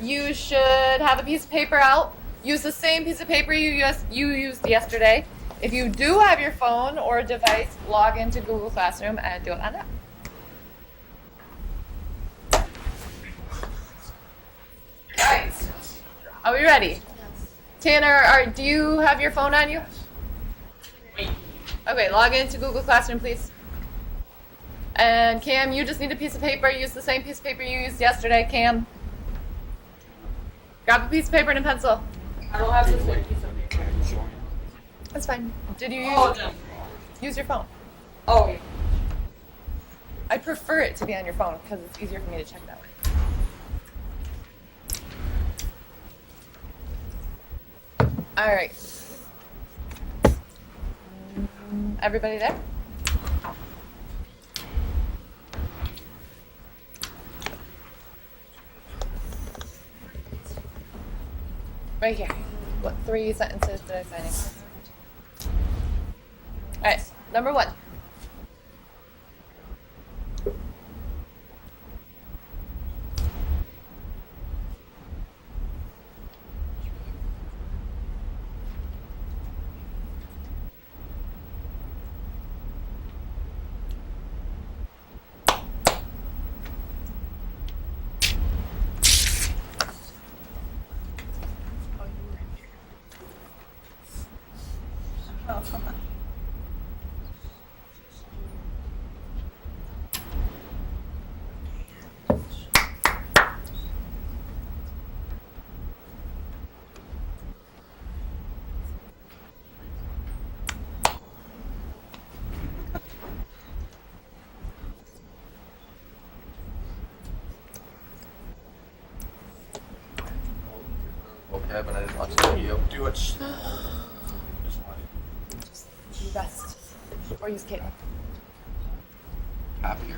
You should have a piece of paper out. Use the same piece of paper you used yesterday. If you do have your phone or a device, log into Google Classroom and do it on that. Alright. Are we ready? Tanner, do you have your phone on you? Okay, log into Google Classroom, please. And Cam, you just need a piece of paper. Use the same piece of paper you used yesterday, Cam. Grab a piece of paper and a pencil. I don't have the same piece of paper. That's fine. Did you use your phone? Oh, okay. I prefer it to be on your phone because it's easier for me to check that way. All right. Everybody there? Right here. What 3 sentences did I say? All right, number 1. Vocab and I didn't watch the video. Do it. Just do best. Or use Caitlin. Happier.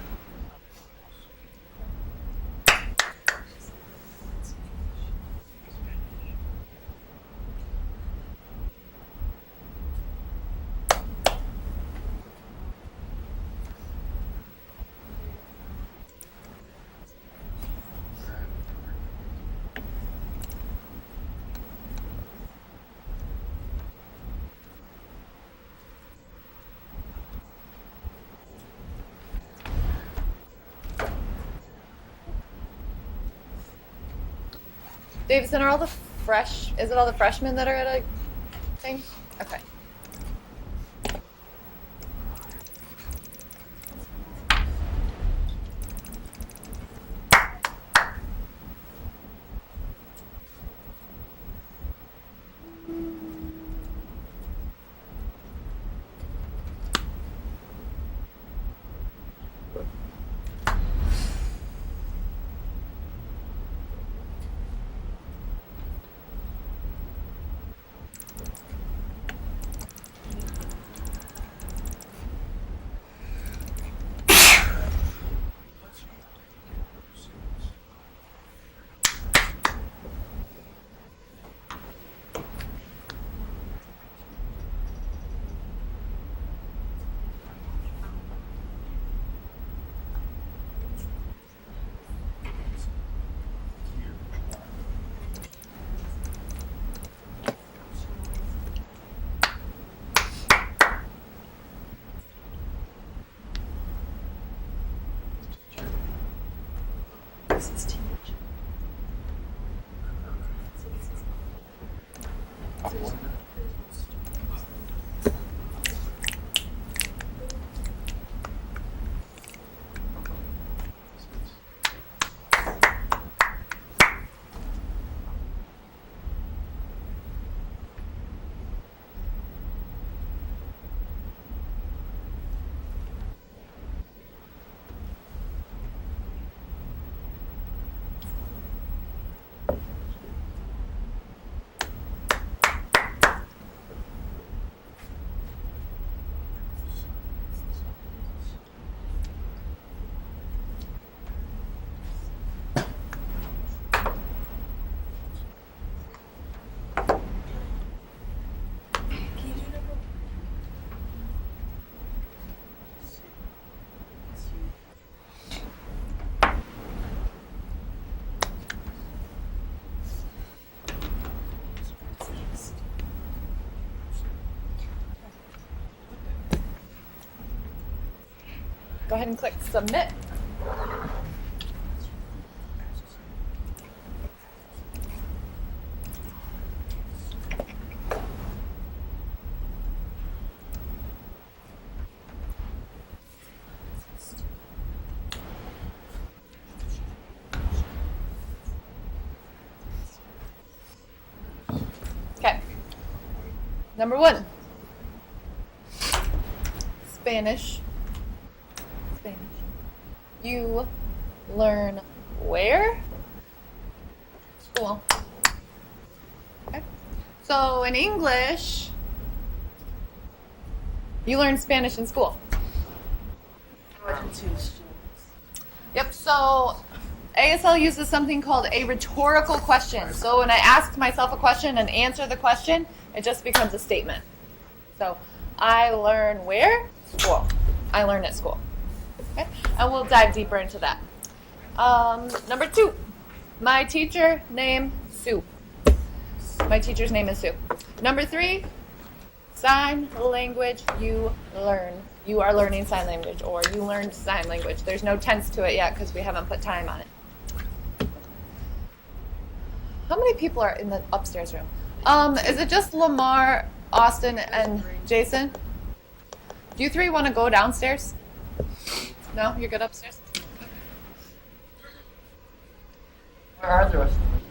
Davidson, are all the is it all the freshmen that are at a thing? Okay. Go ahead and click submit. Okay. Number 1. Spanish. You learn where? School. Okay. So in English, you learn Spanish in school. Yep, so ASL uses something called a rhetorical question. So when I ask myself a question and answer the question, it just becomes a statement. So I learn where? School. I learn at school. Okay? And we'll dive deeper into that. Number 2, my teacher name Sue. My teacher's name is Sue. Number 3, sign language you learn. You are learning sign language, or you learned sign language. There's no tense to it yet because we haven't put time on it. How many people are in the upstairs room? Is it just Lamar, Austin, and Jason? Do you 3 want to go downstairs? No? You're good upstairs? Where are the rest of them?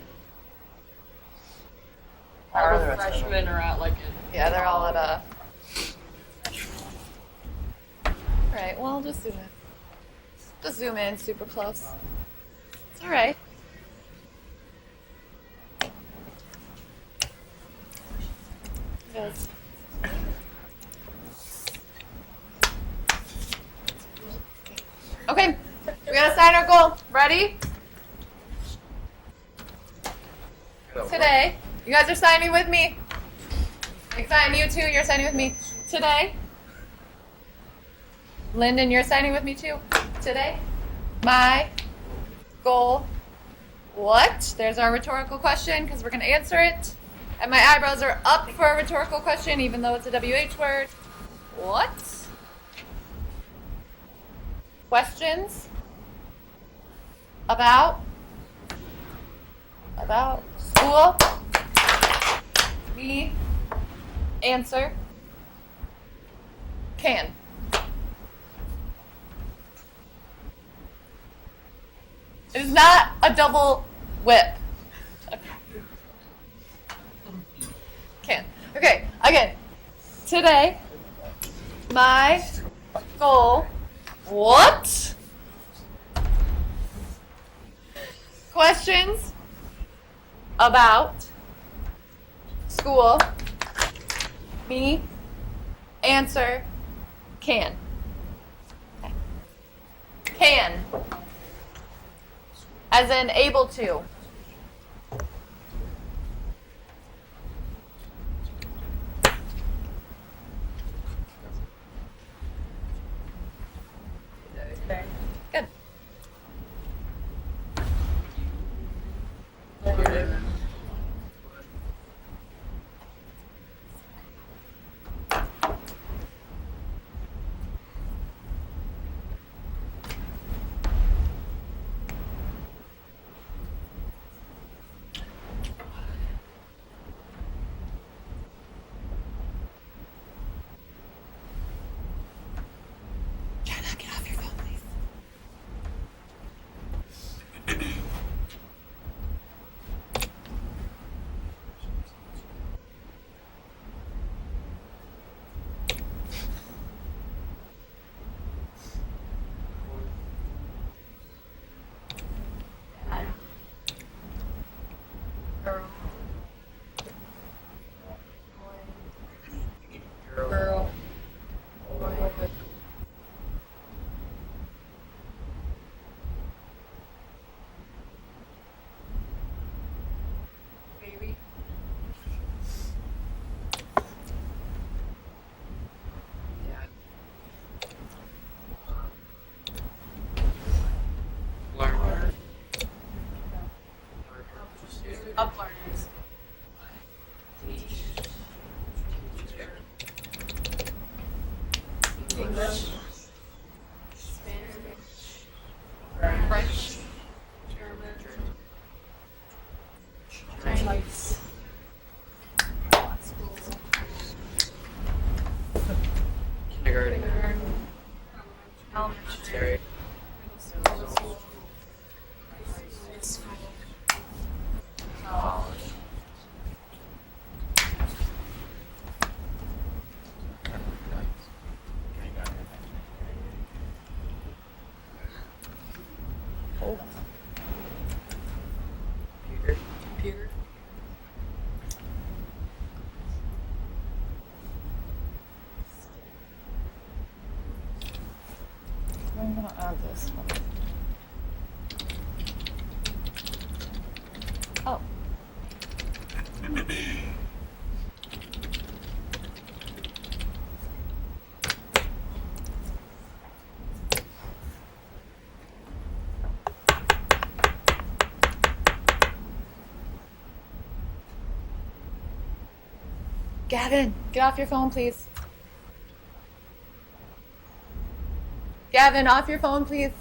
All the freshmen are at like Yeah, they're all at a... Alright, well, just zoom in. Just zoom in super close. It's alright. Yes. Okay, we gotta sign our goal. Ready? Today, you guys are signing with me. Exciting, you too, you're signing with me. Today, Lyndon, you're signing with me too. Today, my goal, what? There's our rhetorical question because we're gonna answer it. And my eyebrows are up for a rhetorical question even though it's a WH word. What? Questions about school? Me answer can. It is not a double whip. Can. Okay, again. Today, my goal. What? Questions about school. Me answer can. Okay. Can. As in able to. Good. Try not to get off your phone, please. girl. Baby. Learn. Uplearners. English. Spanish. Nice. Kindergarten. Elementary. Computer. I'm gonna add this one. Oh. Gavin, get off your phone, please. Gavin, off your phone, please.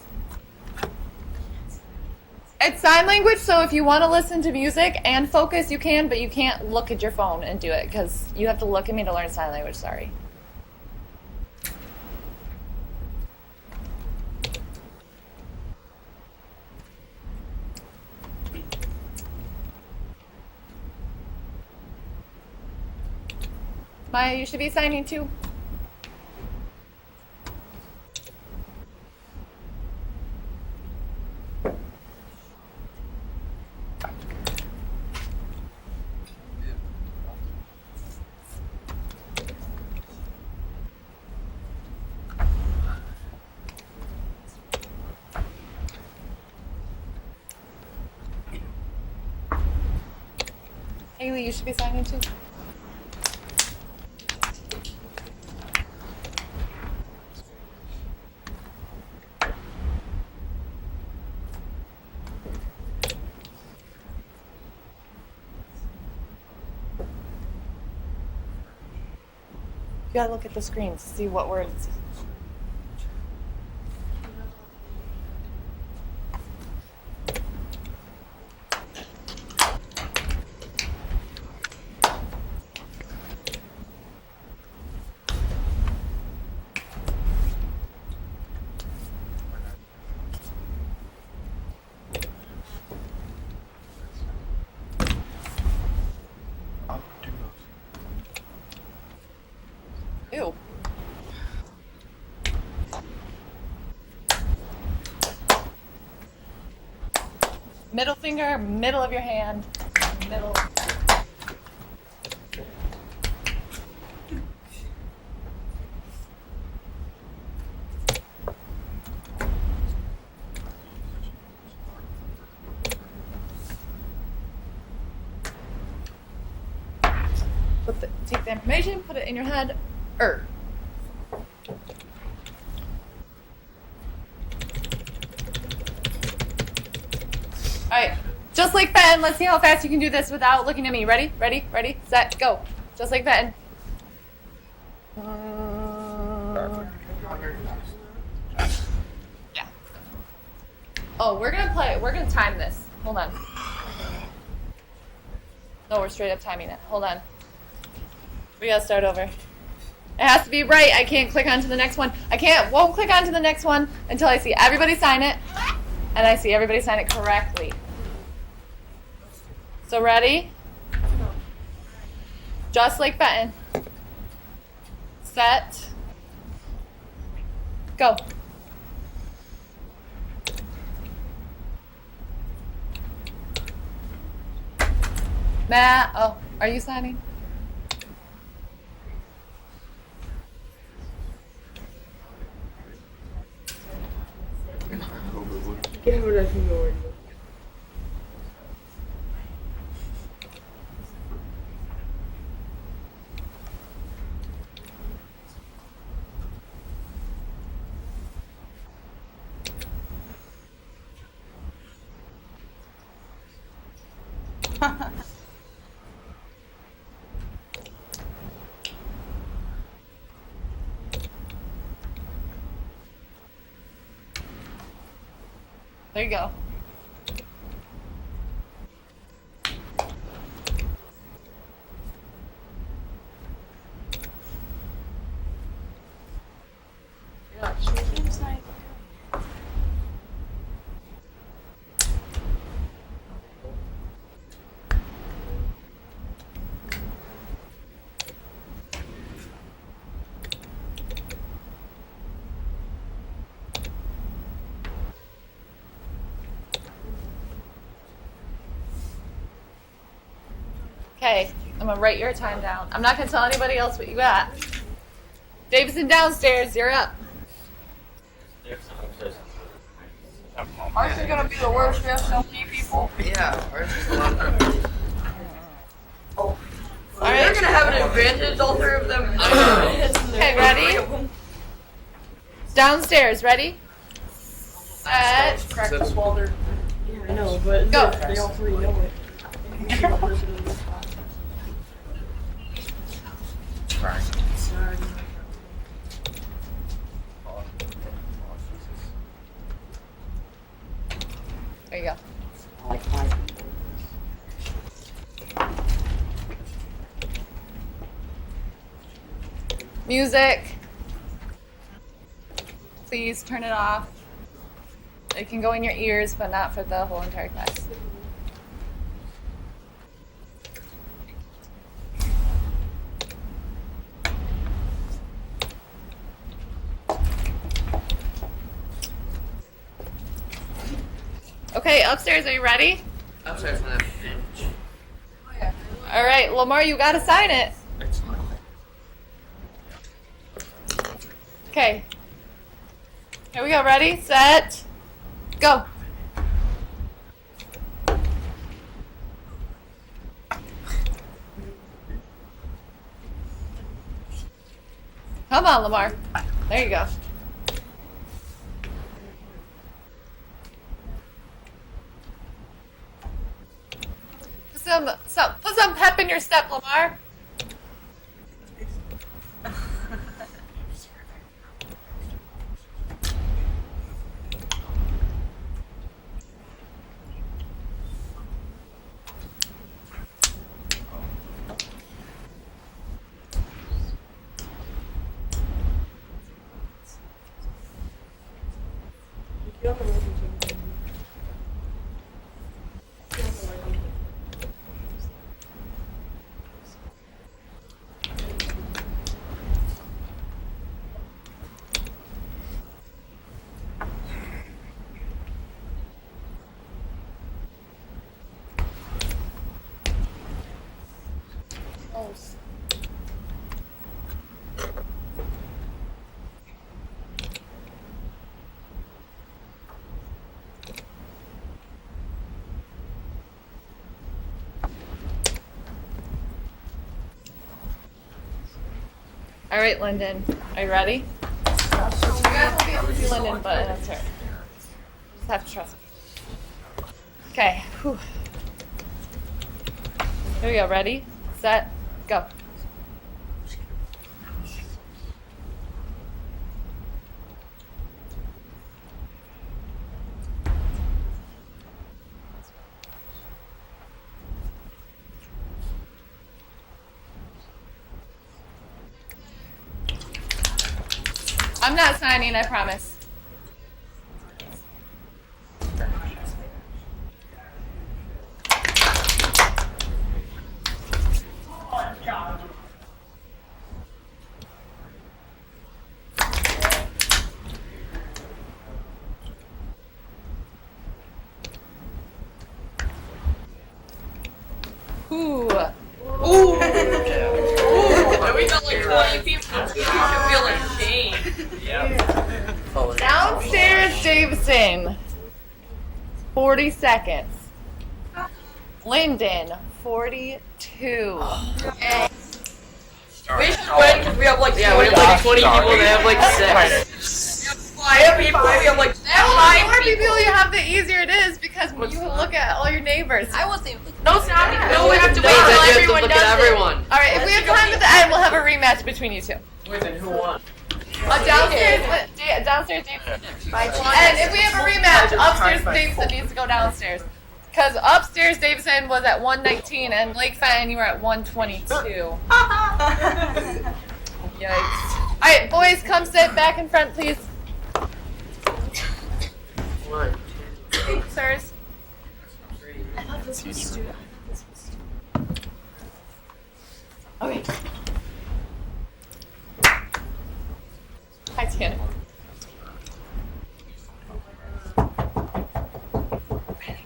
It's sign language, so if you want to listen to music and focus, you can, but you can't look at your phone and do it because you have to look at me to learn sign language. Sorry. Maya, you should be signing too. Haley, you should be signing too. You gotta look at the screen to see what words. Ew. Middle finger, middle of your hand, middle. Take the information, put it in your head. Alright, just like Fenton, let's see how fast you can do this without looking at me. Ready? Ready? Ready? Set, go. Just like Fenton. Yeah. Oh, we're gonna time this. Hold on. No, we're straight up timing it. Hold on. We gotta start over. It has to be right. I can't click on to the next one. Won't click on to the next one until I see everybody sign it. And I see everybody sign it correctly. So ready? Just like Fenton. Set. Go. Matt, oh, are you signing? There you go. Okay, I'm gonna write your time down. I'm not gonna tell anybody else what you got. Davison downstairs, you're up. Ours is gonna be the worst. We have so many people. Yeah, ours is a lot of All They're right. gonna have an advantage, all three of them. Okay, ready? Downstairs, ready? Set. Practice while they're. Yeah, I know, but Go. they all three know it. There you go. Like 5 people. Music. Please turn it off. It can go in your ears, but not for the whole entire class. Okay, upstairs, are you ready? Upstairs on that bench. All right, Lamar, you gotta sign it. Okay. Here we go. Ready, set, go. Come on, Lamar. There you go. Put some pep in your step, Lamar. All right, Lyndon, are you ready? You guys will be able to see Lyndon, but that's her. Just have to trust me. Okay. Whew. Here we go. Ready, set, go. I'm not signing, I promise. Ooh. Ooh! And we got like 20 people. You should feel ashamed. Downstairs, Davison. 40 seconds. Lyndon, 42. We should win because we have like 20 Yeah, we have like 20 people, they have like 6. We have 5 people, we have like The 5 more people people. you have, the easier it is because you can look at all your neighbors. I wasn't. No, it's not. No, we have to No, wait then until you have to everyone look does at it. everyone. All right, if we have time at the end, we'll have a rematch between you two. Wait, then who won? Downstairs, downstairs, Davison. And if we have a rematch, upstairs, Davison needs to go downstairs. Because upstairs, Davison was at 119, and Lake Fenton, you were at 122. Yikes. All right, boys, come sit back in front, please. answers? I thought this was stupid. Okay. Hi, Tanner.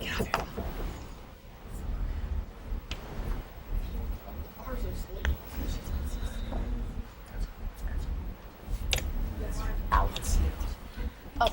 Get off your phone. Out. Oh.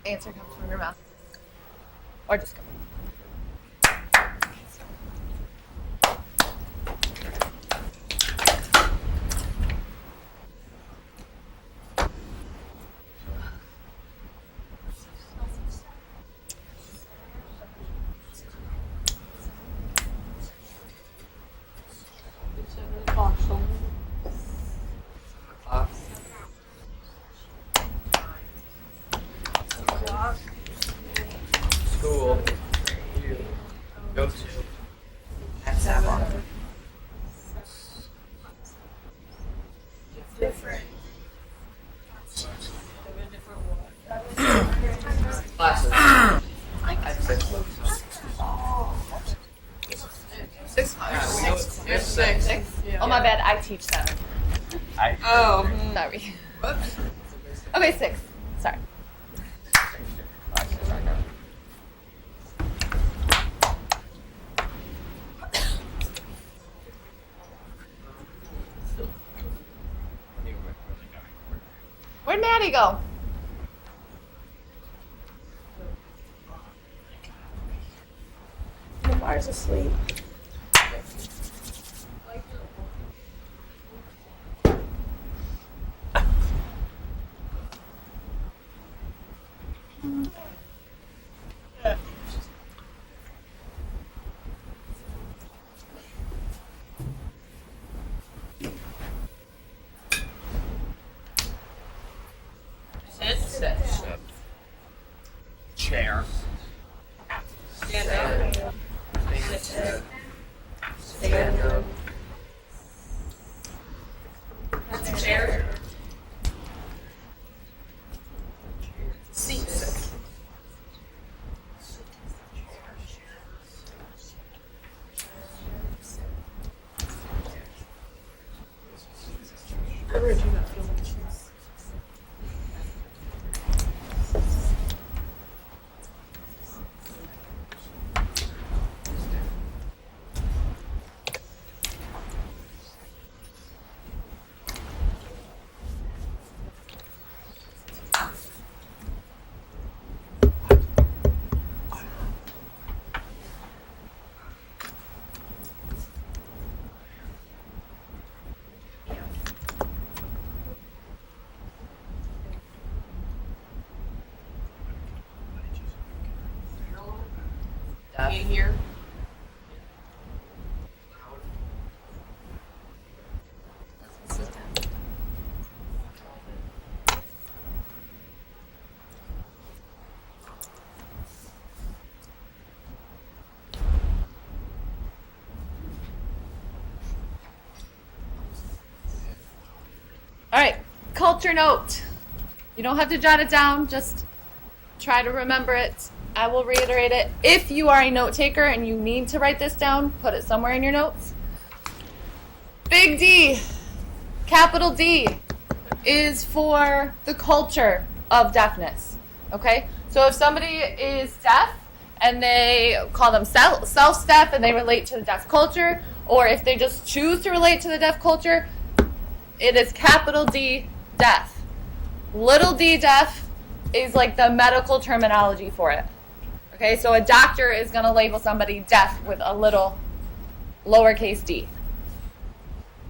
Answer comes from your mouth. Or just go. School. You go to. At 7. Different. Classes. At 6. 6. Yeah, we know it's 6. 6? Oh, my bad. I teach 7. Oh. Sorry. Whoops. Okay, 6. Sorry. Where'd Maddie go? Lamar's asleep. Sit. Chair. Stand up. Sit. Stand up. That's a chair. Seat. In here. All right, culture note. You don't have to jot it down, just try to remember it. I will reiterate it. If you are a note taker and you need to write this down, put it somewhere in your notes. Big D, capital D, is for the culture of deafness. Okay? So if somebody is deaf and they call themselves self-deaf and they relate to the deaf culture, or if they just choose to relate to the deaf culture, it is capital D, deaf. Little d, deaf, is like the medical terminology for it. Okay, so a doctor is going to label somebody deaf with a little lowercase d.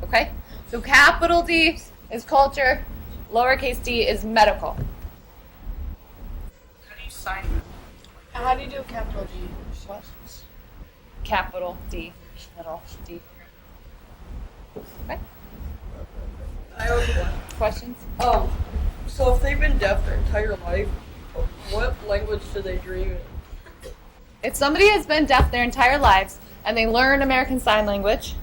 Okay, so capital D is culture, lowercase d is medical. How do you assignment. How do you do capital D? What? Capital D, little d. Okay. I have one. Questions? So if they've been deaf their entire life, what language do they dream in? If somebody has been deaf their entire lives and they learn American Sign Language,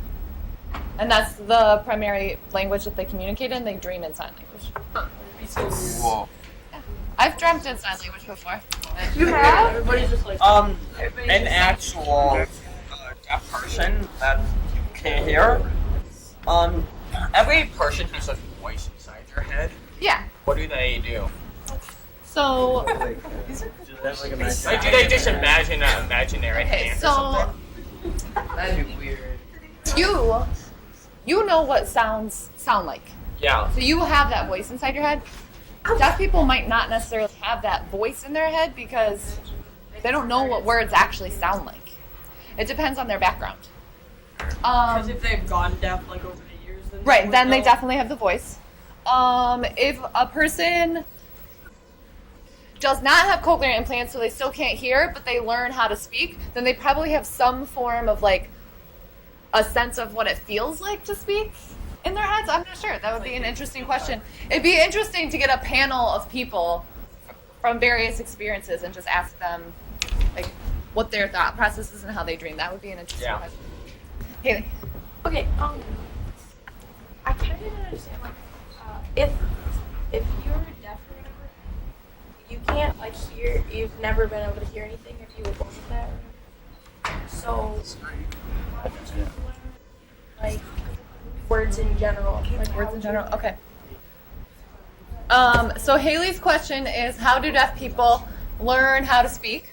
and that's the primary language that they communicate in, they dream in sign language. It'd be so weird. Whoa. I've dreamt in sign language before. You have? Everybody's just like, An actual deaf person that you can't hear. Every person has a voice inside their head. Yeah. What do they do? So, Like, do they just imagine an imaginary okay, hand or so something? That'd be weird. you know what sounds sound like. Yeah. So you have that voice inside your head. Deaf people might not necessarily have that voice in their head because they don't know what words actually sound like. It depends on their background. because if they've gone deaf like over the years, then Right, would then they know. definitely have the voice. If a person does not have cochlear implants, so they still can't hear, but they learn how to speak, then they probably have some form of like a sense of what it feels like to speak in their heads. I'm not sure. That would be an interesting question. It'd be interesting to get a panel of people from various experiences and just ask them like what their thought process is and how they dream. That would be an interesting Yeah. question. Haley. Okay, I kind of didn't understand, like, if you're deaf or whatever, you can't, like, hear, you've never been able to hear anything if you were born with that or whatever. So, how did you learn, like, words in general? Like, Words in general? Okay. So Haley's question is, how do deaf people learn how to speak?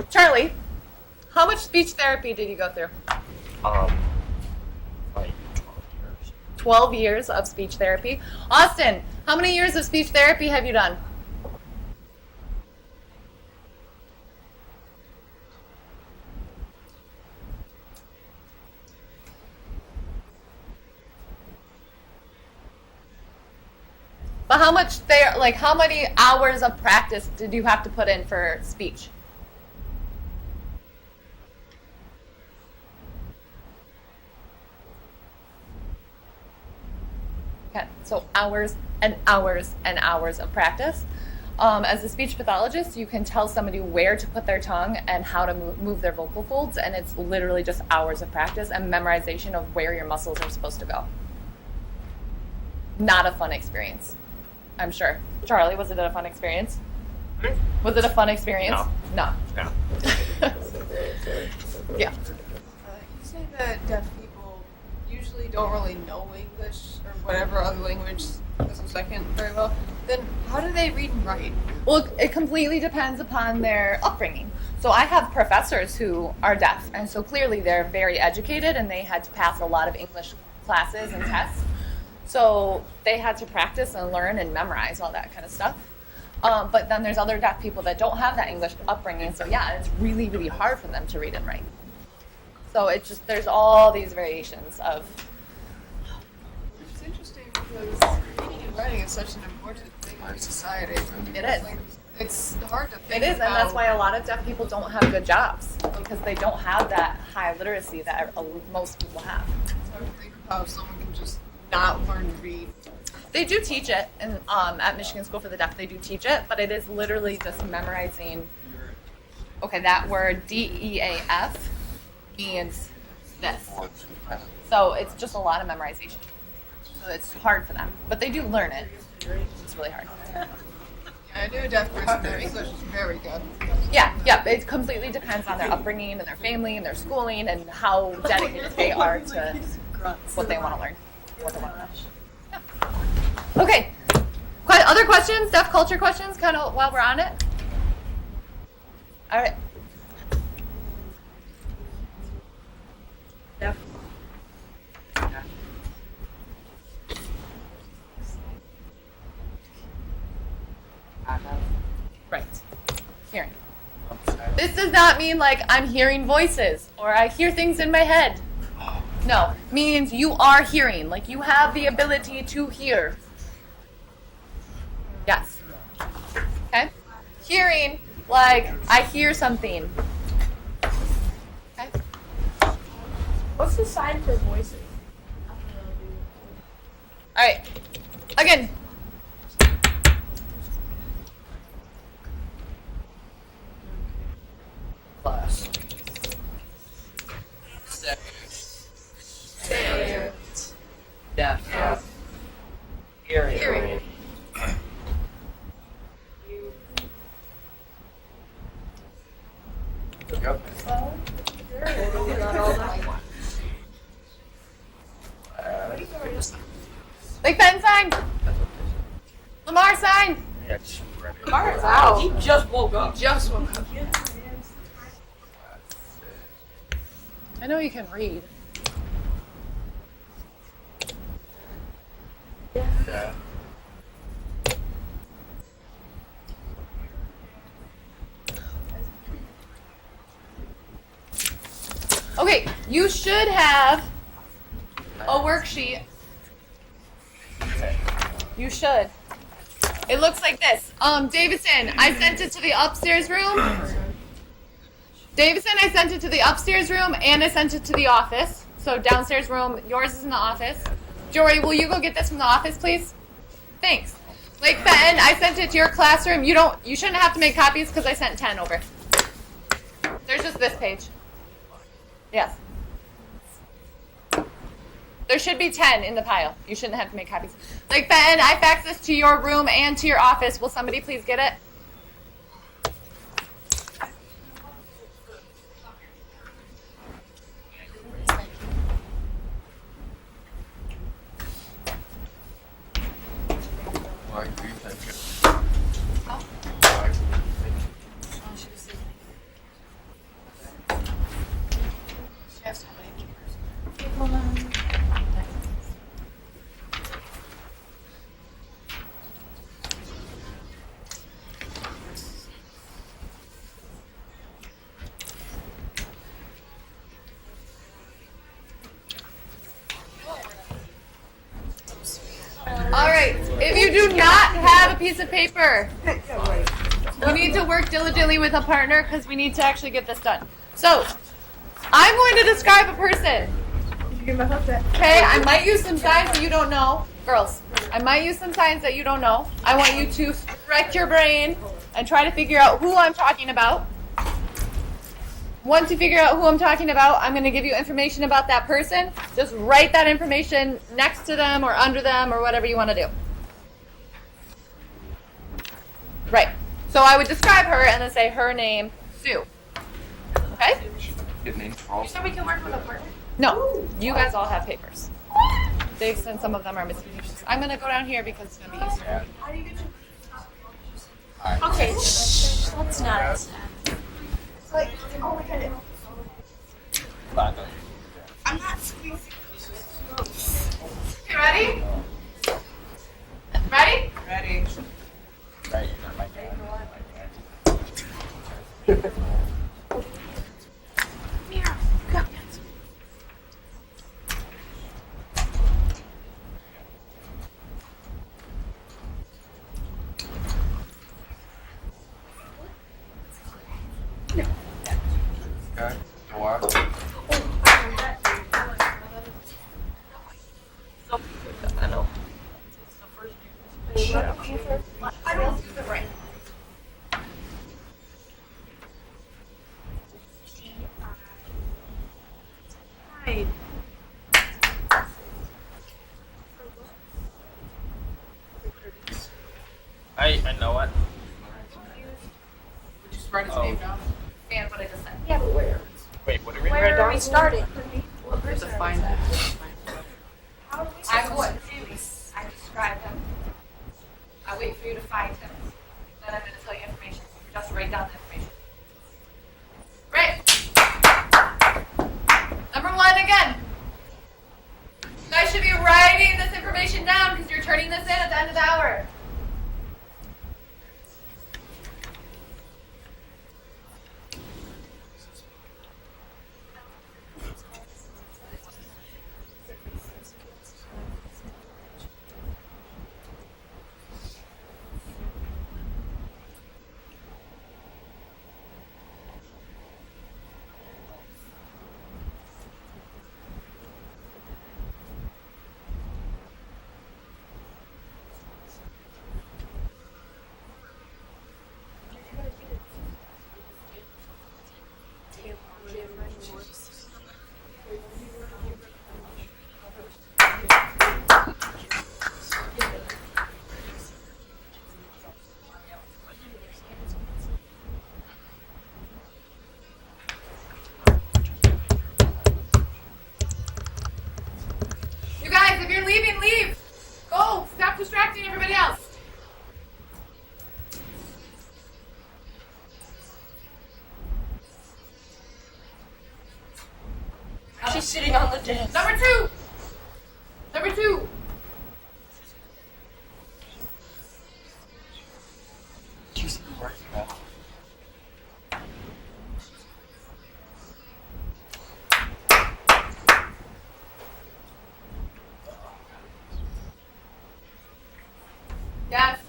Charlie, how much speech therapy did you go through? Like 12 years. 12 years of speech therapy. Austin, how many years of speech therapy have you done? But how many hours of practice did you have to put in for speech? Okay, so hours and hours and hours of practice. As a speech pathologist, you can tell somebody where to put their tongue and how to move their vocal folds, and it's literally just hours of practice and memorization of where your muscles are supposed to go. Not a fun experience, I'm sure. Charlie, was it a fun experience? Was it a fun experience? No. No. Yeah. You say that deaf people usually don't really know English or whatever other language as a second very well. Then how do they read and write? Well, it completely depends upon their upbringing. So I have professors who are deaf, and so clearly they're very educated and they had to pass a lot of English classes and tests. So they had to practice and learn and memorize all that kind of stuff. But then there's other deaf people that don't have that English upbringing, so yeah, it's really, really hard for them to read and write. So it's just, there's all these variations of. It's interesting because reading and writing is such an important thing in society. It is. Like, it's hard to think It is, and about. that's why a lot of deaf people don't have good jobs, because they don't have that high literacy that most people have. It's hard to think of how someone can just not learn to read. They do teach it, and at Michigan School for the Deaf, they do teach it, but it is literally just memorizing. Okay, that word DEAF means this, so it's just a lot of memorization. So it's hard for them, but they do learn it. It's really hard. Yeah, I knew a deaf person. Their English is very good. Yeah. It completely depends on their upbringing and their family and their schooling and how dedicated they are to what they want to learn. What they want to learn. Yeah. Okay. Other questions? Deaf culture questions? Kind of while we're on it. All right. deaf. Right. Hearing. This does not mean like I'm hearing voices or I hear things in my head. No, means you are hearing, like you have the ability to hear. Yes. Okay? hearing, like I hear something. Okay. What's the sign for voices? All right. Again. Class. Deaf. Hearing. Yep. Big Ben sign. Lamar sign. Wow. He just woke up. Just woke up. I know you can read. Yeah. Okay, you should have a worksheet. You should. It looks like this. Davidson, I sent it to the upstairs room. Davidson, I sent it to the upstairs room and I sent it to the office. So downstairs room, yours is in the office. Jory, will you go get this from the office, please? Thanks. Lake Benton, I sent it to your classroom. You shouldn't have to make copies because I sent 10 over. There's just this page. Yes. There should be 10 in the pile. You shouldn't have to make copies. Lake Benton, I faxed this to your room and to your office. Will somebody please get it? Why do you think it? Why do you think it? She has so many papers. All right. If you do not have a piece of paper, you need to work diligently with a partner because we need to actually get this done. So, I'm going to describe a person. Okay, I might use some signs that you don't know. Girls, I might use some signs that you don't know. I want you to stretch your brain and try to figure out who I'm talking about. Once you figure out who I'm talking about, I'm going to give you information about that person. Just write that information next to them or under them or whatever you want to do. Right. So I would describe her and then say her name, Sue. Okay? Get names for all. So we can work with a partner? No, you guys all have papers. They've sent some of them are missing pages. I'm going to go down here because it's going to be easier. Okay, shh, let's not. I'm not squeezing. Okay, ready? Ready? Ready. Right, you're not my dad. Okay, door. I know. I don't do it right. Right. I know it. Just write his name down. And what I just said. Yeah, but where? Wait, what did we Where write are down? we starting? What person find that? How do we I'm going to I describe him. I wait for you to find him. Then I'm going to tell you information. Just write down the information. Right. Number one again. You guys should be writing this information down because you're turning this in at the end of the hour. She's sitting on the desk. Number two. Number two. Do you see the right now? Yes.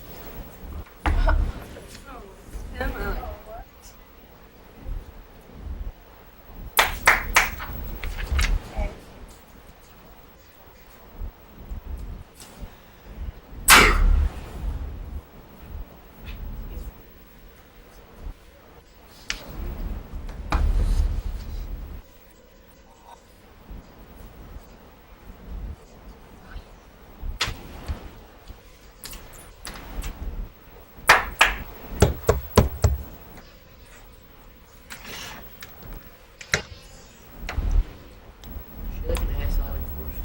She like an ASL like forced to.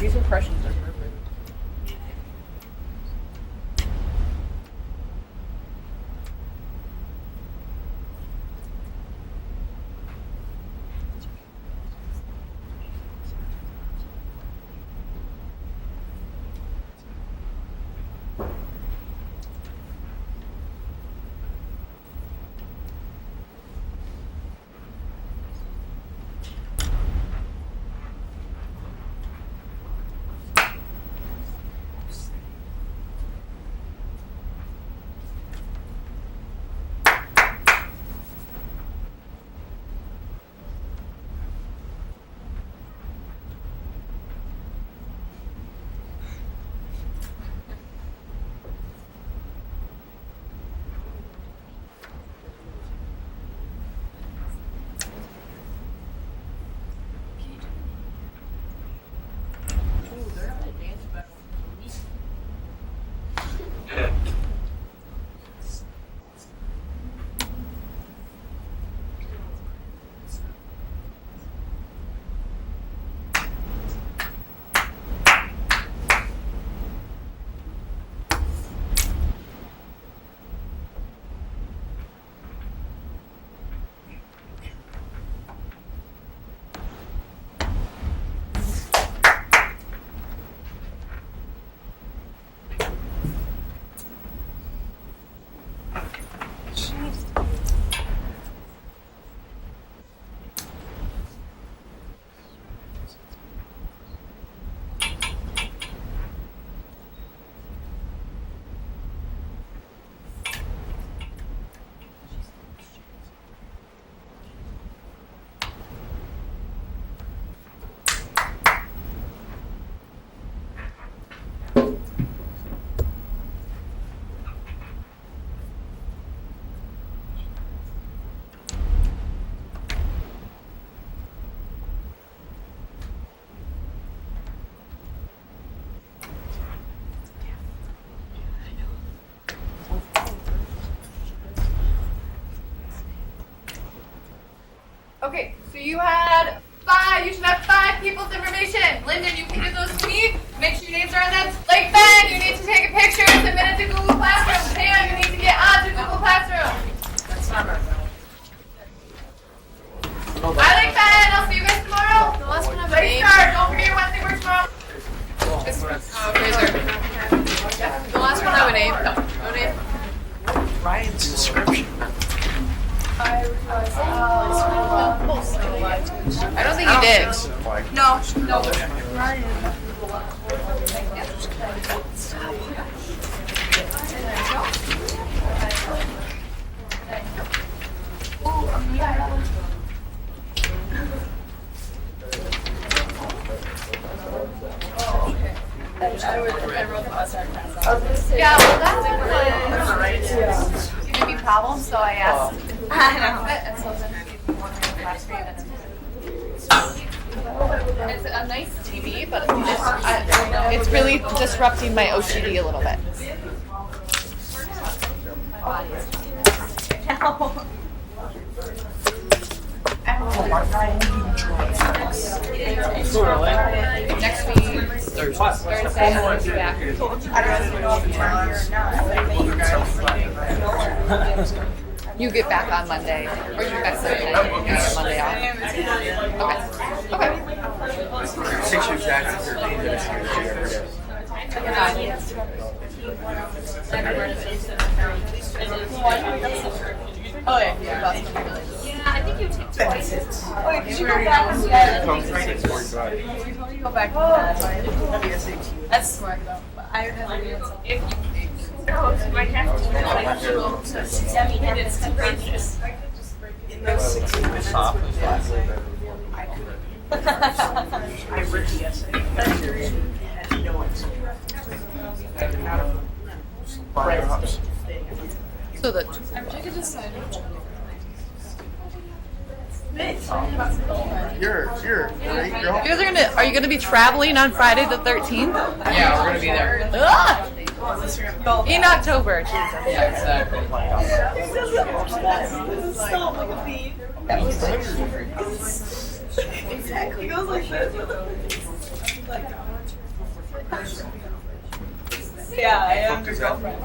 These impressions are perfect. Okay, so you had 5. You should have 5 people's information. Lyndon, you can give those to me. Make sure your names are on them. Like Ben, you need to take a picture and submit it to Google Classroom. Pam, you need to get onto Google Classroom. I like Ben. I'll see you guys tomorrow. The last one I have a Late name. start. Don't forget your Wednesday work tomorrow. Fraser. The last one I have a name. No name. Ryan's description. I don't think he did. No. Yeah, well, that's gonna be problems, so I asked. I know. And so then we won the class grade and it's a nice TV, but it's really disrupting my OCD a little bit. Next week, Thursday, I'll be back. You get back on Monday, or you get back Sunday night, and get Monday off. Okay. 6 years back to 13 minutes here. Oh yeah. Yeah, I think you take twice. Okay, did you go back and get Comes to 6:45. go back to That's smart though. But I have a if My half it's too gracious. in those 16 minutes. Stop. I read the essay. Had no answer. So the I wish I could decide which one. You're right, girl. you guys are you gonna be traveling on Friday the 13th? Yeah, we're gonna be there. Ah! In October. Yeah, exactly. Exactly. It goes like this. Yeah, I am your girlfriend.